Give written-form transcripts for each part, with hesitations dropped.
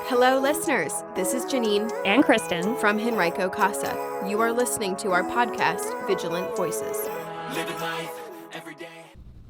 Hello, listeners. This is Janine and Kristen from Henrico Casa. You are listening to our podcast, Vigilant Voices. Living life every day.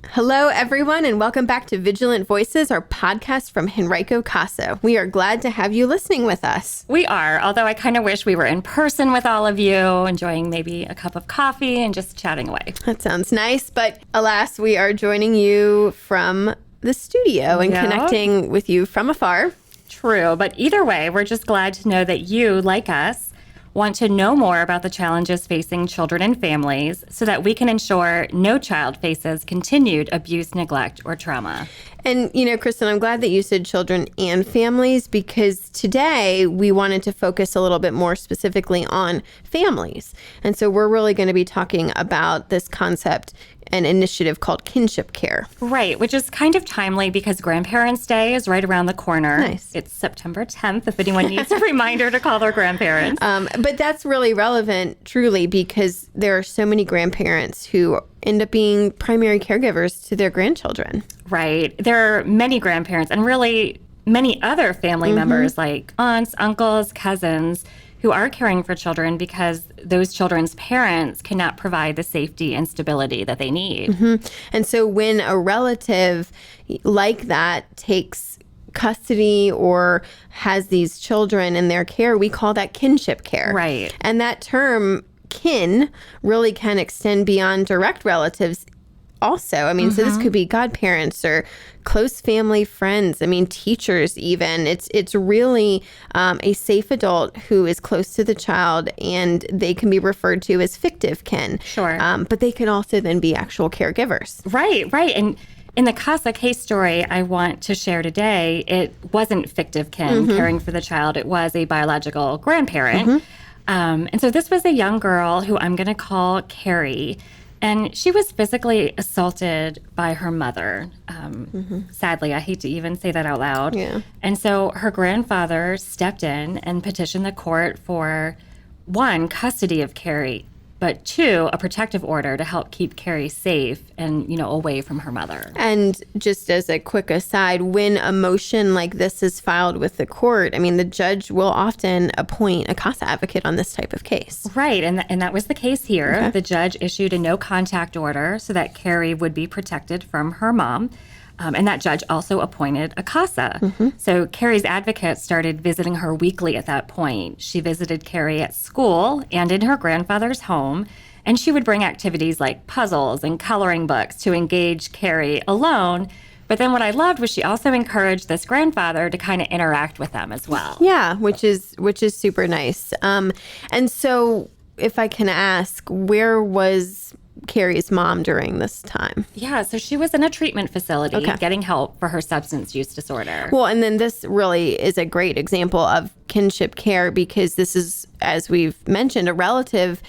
Hello, everyone, and welcome back to Vigilant Voices, our podcast from Henrico Casa. We are glad to have you listening with us. We are, although I kind of wish we were in person with all of you, enjoying maybe a cup of coffee and just chatting away. That sounds nice, but alas, we are joining you from the studio and connecting with you from afar. True, but either way, we're just glad to know that you, like us, want to know more about the challenges facing children and families so that we can ensure no child faces continued abuse, neglect, or trauma. And, Kristen, I'm glad that you said children and families, because today we wanted to focus a little bit more specifically on families. And so we're really going to be talking about this concept, an initiative called kinship care. Right, which is kind of timely because Grandparents' Day is right around the corner. Nice. It's September 10th if anyone needs a reminder to call their grandparents. But that's really relevant, truly, because there are so many grandparents who end up being primary caregivers to their grandchildren. Right. There are many grandparents and really many other family members like aunts, uncles, cousins who are caring for children because those children's parents cannot provide the safety and stability that they need. And so when a relative like that takes custody or has these children in their care, we call that kinship care. Right. And that term kin really can extend beyond direct relatives also. I mean, so this could be godparents or close family friends. I mean, teachers even. It's really a safe adult who is close to the child, and they can be referred to as fictive kin. Sure. But they can also then be actual caregivers. Right. And in the Casa case story I want to share today, it wasn't fictive kin caring for the child. It was a biological grandparent. And so this was a young girl who I'm going to call Carrie. And she was physically assaulted by her mother. Sadly, I hate to even say that out loud. Yeah. And so her grandfather stepped in and petitioned the court for, one, custody of Carrie, but two, a protective order to help keep Carrie safe and, away from her mother. And just as a quick aside, when a motion like this is filed with the court, I mean, the judge will often appoint a CASA advocate on this type of case. Right. And that was the case here. Okay. The judge issued a no contact order so that Carrie would be protected from her mom. And that judge also appointed a CASA. So Carrie's advocate started visiting her weekly at that point. She visited Carrie at school and in her grandfather's home, and she would bring activities like puzzles and coloring books to engage Carrie alone. But then what I loved was she also encouraged this grandfather to kind of interact with them as well. Yeah, which is super nice. And so if I can ask, where was Carrie's mom during this time? Yeah, so she was in a treatment facility getting help for her substance use disorder. Well, and then this really is a great example of kinship care because this is, as we've mentioned, a relative,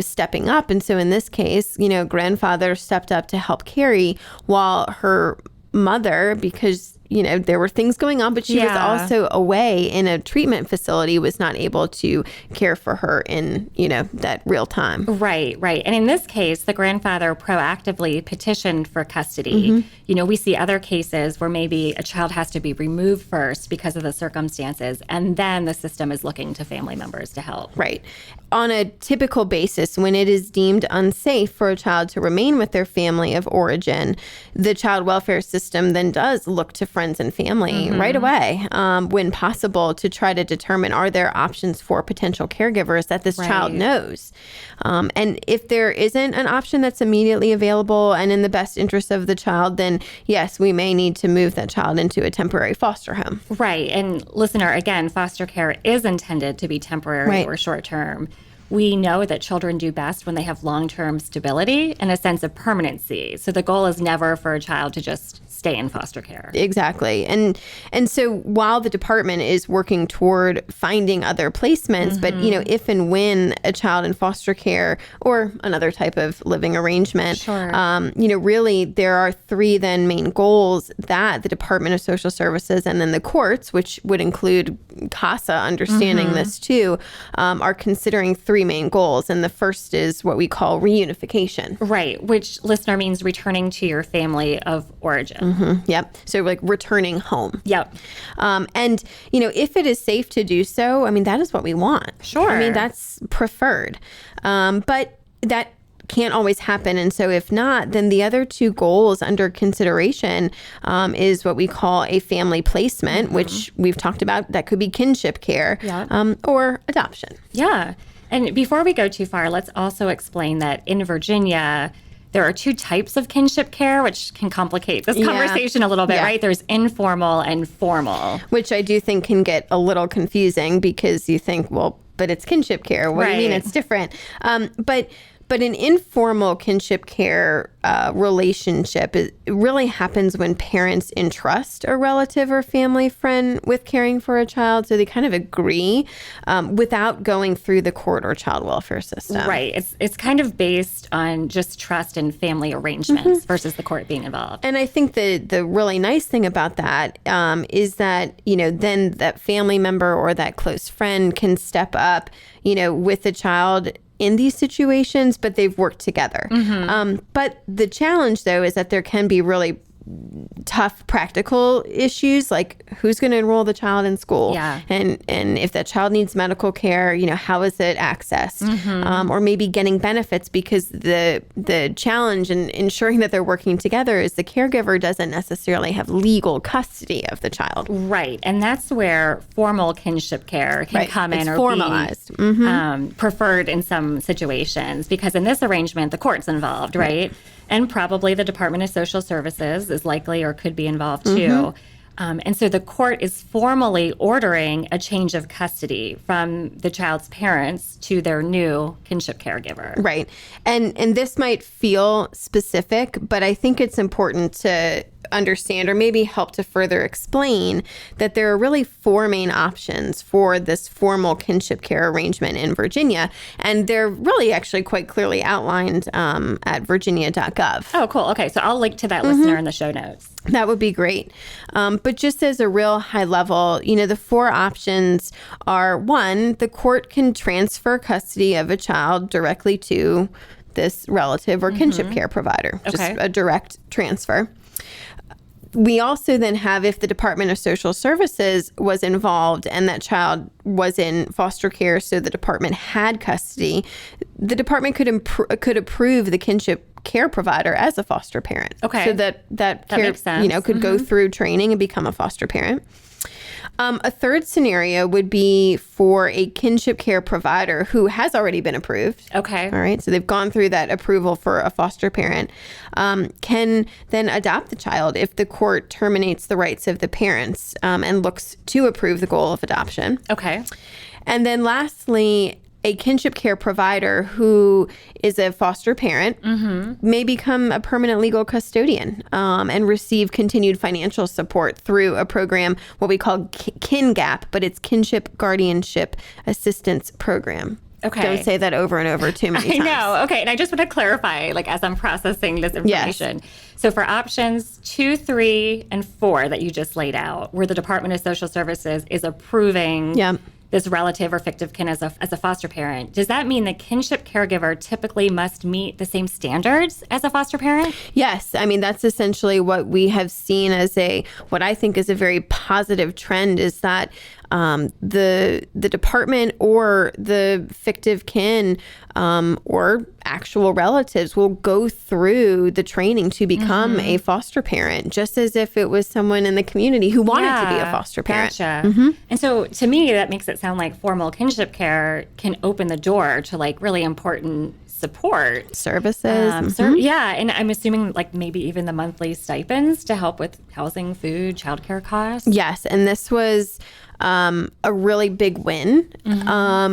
stepping up. And so in this case, grandfather stepped up to help Carrie while her mother, because there were things going on, but she was also away in a treatment facility, was not able to care for her in, that real time. Right. And in this case, the grandfather proactively petitioned for custody. We see other cases where maybe a child has to be removed first because of the circumstances, and then the system is looking to family members to help. Right. On a typical basis, when it is deemed unsafe for a child to remain with their family of origin, the child welfare system then does look to friends and family right away, when possible, to try to determine, are there options for potential caregivers that this child knows? And if there isn't an option that's immediately available and in the best interest of the child, then yes, we may need to move that child into a temporary foster home. Right. And listener, again, foster care is intended to be temporary or short-term. We know that children do best when they have long-term stability and a sense of permanency. So the goal is never for a child to just stay in foster care. Exactly. And so while the department is working toward finding other placements, but, if and when a child in foster care or another type of living arrangement, really there are three then main goals that the Department of Social Services and then the courts, which would include CASA understanding this too, are considering three three main goals. And the first is what we call reunification. Right, which, listener, means returning to your family of origin. Yep. So like returning home. Yep. And, if it is safe to do so, I mean, that is what we want. Sure. I mean, that's preferred. But that can't always happen. And so if not, then the other two goals under consideration is what we call a family placement, which we've talked about. That could be kinship care or adoption. Yeah. And before we go too far, let's also explain that in Virginia, there are two types of kinship care, which can complicate this conversation a little bit, right? There's informal and formal. Which I do think can get a little confusing because you think, well, but it's kinship care. What do you mean it's different? But an informal kinship care relationship, it really happens when parents entrust a relative or family friend with caring for a child. So they kind of agree without going through the court or child welfare system. Right. It's kind of based on just trust and family arrangements versus the court being involved. And I think the really nice thing about that is that, then that family member or that close friend can step up, with the child in these situations, but they've worked together. But the challenge, though, is that there can be really tough practical issues, like who's going to enroll the child in school, and if that child needs medical care, how is it accessed, or maybe getting benefits, because the challenge in ensuring that they're working together is the caregiver doesn't necessarily have legal custody of the child. Right, and that's where formal kinship care can come in, or formalized, be preferred in some situations, because in this arrangement, the court's involved, right? And probably the Department of Social Services is likely or could be involved too. And so the court is formally ordering a change of custody from the child's parents to their new kinship caregiver. Right. And this might feel specific, but I think it's important to understand, or maybe help to further explain, that there are really four main options for this formal kinship care arrangement in Virginia. And they're really actually quite clearly outlined at virginia.gov. Oh, cool. Okay. So I'll link to that listener in the show notes. That would be great. But just as a real high level, the four options are: one, the court can transfer custody of a child directly to this relative or kinship care provider, just a direct transfer. We also then have, if the Department of Social Services was involved and that child was in foster care, so the department had custody, the department could approve the kinship care provider as a foster parent. Okay. So that care, makes sense. Could go through training and become a foster parent. A third scenario would be for a kinship care provider who has already been approved. Okay. All right. So they've gone through that approval for a foster parent, can then adopt the child if the court terminates the rights of the parents and looks to approve the goal of adoption. Okay. And then lastly, a kinship care provider who is a foster parent may become a permanent legal custodian and receive continued financial support through a program, what we call KinGAP, but it's Kinship Guardianship Assistance Program. Okay. Don't say that over and over too many times. I know. Okay. And I just want to clarify, as I'm processing this information. Yes. So for options 2, 3, and 4 that you just laid out, where the Department of Social Services is approving this relative or fictive kin as a foster parent, does that mean the kinship caregiver typically must meet the same standards as a foster parent? Yes. I mean, that's essentially what we have seen as what I think is a very positive trend, is that the department or the fictive kin or actual relatives will go through the training to become a foster parent, just as if it was someone in the community who wanted to be a foster parent. Gotcha. And so to me, that makes it sound like formal kinship care can open the door to really important support services. Yeah. And I'm assuming maybe even the monthly stipends to help with housing, food, childcare costs. Yes. And this was a really big win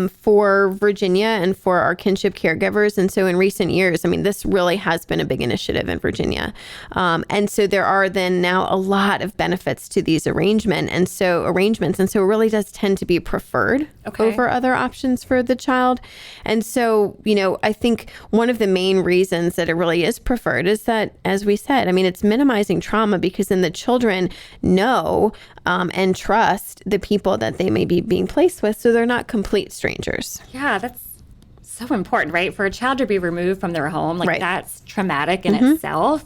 for Virginia and for our kinship caregivers. And so in recent years, I mean, this really has been a big initiative in Virginia. And so there are then now a lot of benefits to these arrangements. And so it really does tend to be preferred over other options for the child. And so, I think one of the main reasons that it really is preferred is that, as we said, I mean, it's minimizing trauma, because then the children know and trust the people that they may be being placed with, so they're not complete strangers. Yeah, that's so important, right? For a child to be removed from their home, like Right. that's traumatic in itself.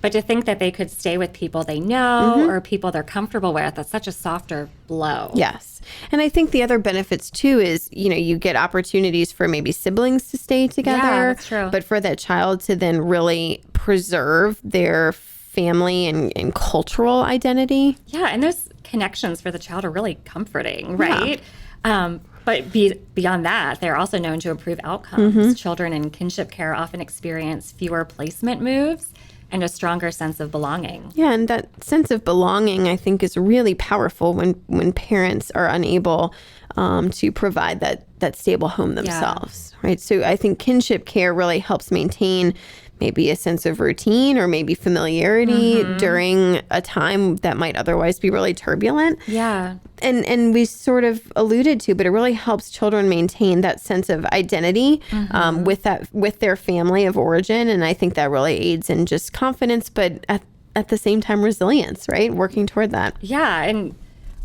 But to think that they could stay with people they know or people they're comfortable with, that's such a softer blow. Yes. And I think the other benefits too is, you get opportunities for maybe siblings to stay together. Yeah, that's true. But for that child to then really preserve their family and cultural identity. Yeah, and those connections for the child are really comforting, right? But beyond that, they're also known to improve outcomes. Children in kinship care often experience fewer placement moves and a stronger sense of belonging. Yeah, and that sense of belonging, I think, is really powerful when parents are unable to provide that stable home themselves, right? So I think kinship care really helps maintain maybe a sense of routine or maybe familiarity during a time that might otherwise be really turbulent. Yeah. And we sort of alluded to, but it really helps children maintain that sense of identity with their family of origin. And I think that really aids in just confidence, but at the same time, resilience, right? Working toward that. Yeah. And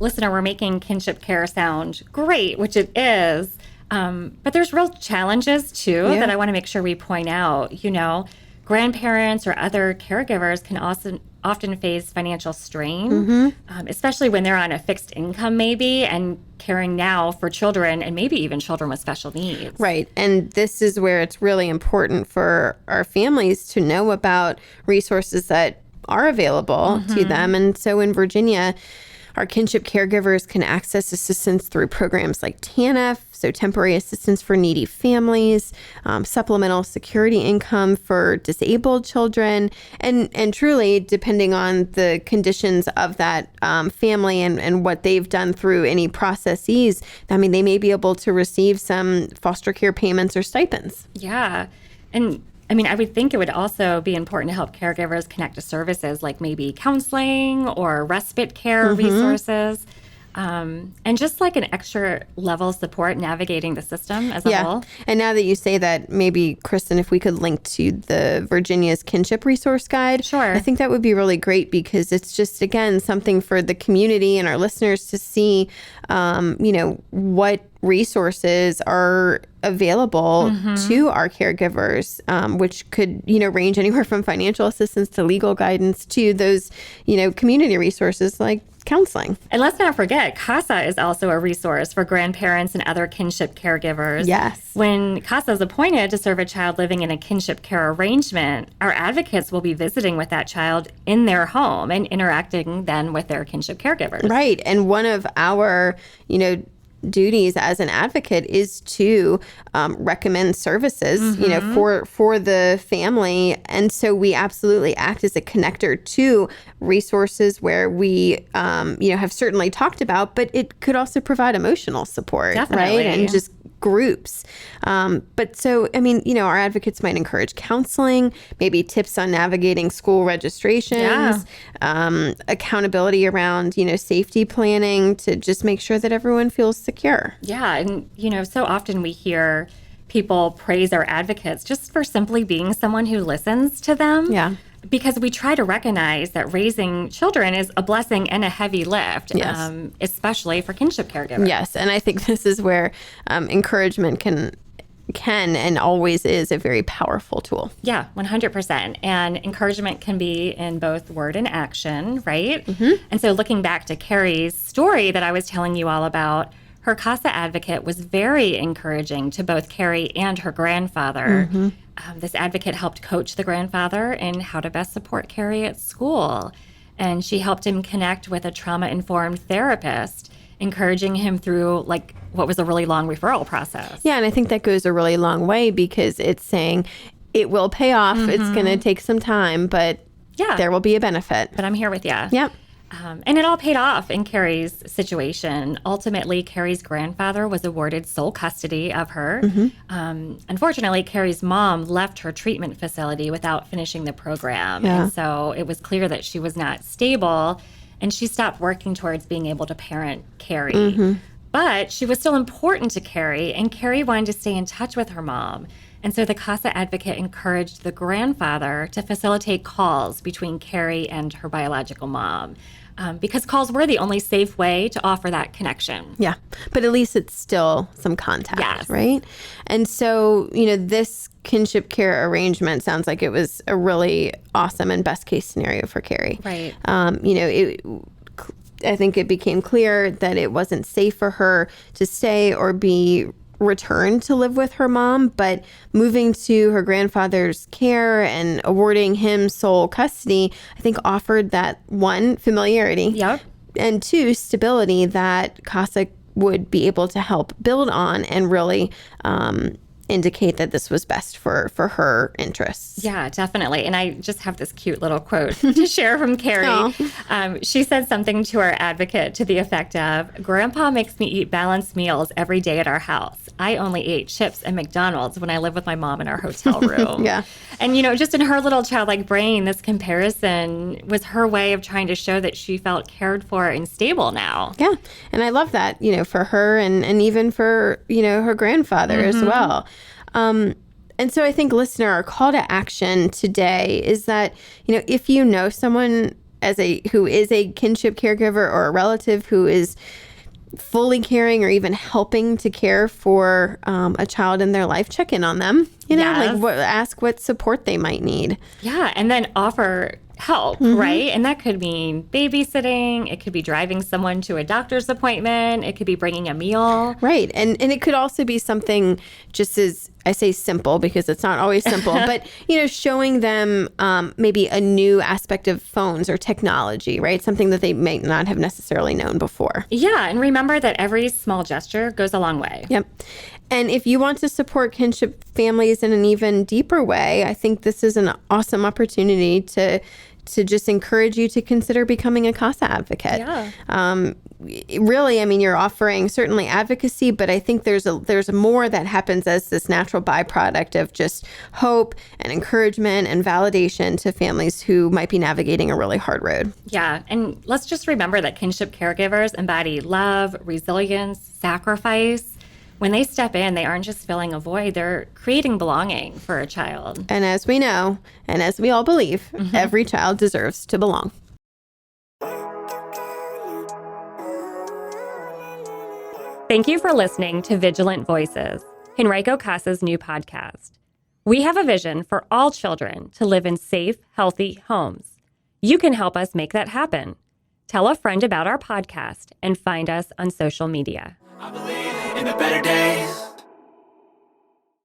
listener, we're making kinship care sound great, which it is. But there's real challenges too that I want to make sure we point out. Grandparents or other caregivers can also often face financial strain, especially when they're on a fixed income maybe and caring now for children and maybe even children with special needs. Right. And this is where it's really important for our families to know about resources that are available to them. And so in Virginia, our kinship caregivers can access assistance through programs like TANF, so temporary assistance for needy families, supplemental security income for disabled children, and truly, depending on the conditions of that family and what they've done through any processes, they may be able to receive some foster care payments or stipends. Yeah. And I would think it would also be important to help caregivers connect to services like maybe counseling or respite care resources, and just like an extra level of support navigating the system as a whole. And now that you say that, maybe, Kristen, if we could link to the Virginia's Kinship Resource Guide. Sure. I think that would be really great because it's just, again, something for the community and our listeners to see, what resources are available to our caregivers, which could, range anywhere from financial assistance to legal guidance to those, community resources like counseling. And let's not forget, CASA is also a resource for grandparents and other kinship caregivers. Yes. When CASA is appointed to serve a child living in a kinship care arrangement, our advocates will be visiting with that child in their home and interacting then with their kinship caregivers. Right. And one of our, duties as an advocate is to recommend services, for the family. And so we absolutely act as a connector to resources where we, have certainly talked about, but it could also provide emotional support, Definitely. right? And just groups. But so, our advocates might encourage counseling, maybe tips on navigating school registrations, accountability around, safety planning to just make sure that everyone feels secure. Yeah. And, so often we hear people praise our advocates just for simply being someone who listens to them. Yeah. Because we try to recognize that raising children is a blessing and a heavy lift, especially for kinship caregivers. Yes, and I think this is where encouragement can and always is a very powerful tool. Yeah, 100%. And encouragement can be in both word and action, right? And so looking back to Carrie's story that I was telling you all about, her CASA advocate was very encouraging to both Carrie and her grandfather. This advocate helped coach the grandfather in how to best support Carrie at school. And she helped him connect with a trauma-informed therapist, encouraging him through what was a really long referral process. Yeah, and I think that goes a really long way because it's saying it will pay off. It's going to take some time, but there will be a benefit. But I'm here with you. Yep. And it all paid off in Carrie's situation. Ultimately, Carrie's grandfather was awarded sole custody of her. Unfortunately, Carrie's mom left her treatment facility without finishing the program. And so it was clear that she was not stable, and she stopped working towards being able to parent Carrie. But she was still important to Carrie, and Carrie wanted to stay in touch with her mom. And so the CASA advocate encouraged the grandfather to facilitate calls between Carrie and her biological mom. because calls were the only safe way to offer that connection. Yeah. But at least it's still some contact, Yes. right? And so, this kinship care arrangement sounds like it was a really awesome and best case scenario for Carrie. Right. I think it became clear that it wasn't safe for her to stay or be returned to live with her mom, but moving to her grandfather's care and awarding him sole custody, I think offered that, one, familiarity, Yep. and two, stability that Casa would be able to help build on and really indicate that this was best for her interests. Yeah, definitely. And I just have this cute little quote to share from Carrie. She said something to our advocate to the effect of, "Grandpa makes me eat balanced meals every day at our house. I only ate chips and McDonald's when I lived with my mom in our hotel room." Yeah. And, just in her little childlike brain, this comparison was her way of trying to show that she felt cared for and stable now. Yeah. And I love that, for her and even for, her grandfather as well. And so I think, listener, our call to action today is that, if you know someone who is a kinship caregiver or a relative who is fully caring or even helping to care for a child in their life, check in on them, Yes. ask what support they might need. Yeah, and then offer help, right? And that could mean babysitting. It could be driving someone to a doctor's appointment. It could be bringing a meal. Right. And it could also be something just as, I say simple because it's not always simple, but, showing them maybe a new aspect of phones or technology, right? Something that they may not have necessarily known before. Yeah, and remember that every small gesture goes a long way. Yep. And if you want to support kinship families in an even deeper way, I think this is an awesome opportunity to just encourage you to consider becoming a CASA advocate. Yeah. Really, you're offering certainly advocacy, but I think there's more that happens as this natural byproduct of just hope and encouragement and validation to families who might be navigating a really hard road. Yeah, and let's just remember that kinship caregivers embody love, resilience, sacrifice. When they step in, they aren't just filling a void, they're creating belonging for a child. And as we know, and as we all believe, every child deserves to belong. Thank you for listening to Vigilant Voices, Henrico Casa's new podcast. We have a vision for all children to live in safe, healthy homes. You can help us make that happen. Tell a friend about our podcast and find us on social media. I believe in the better days.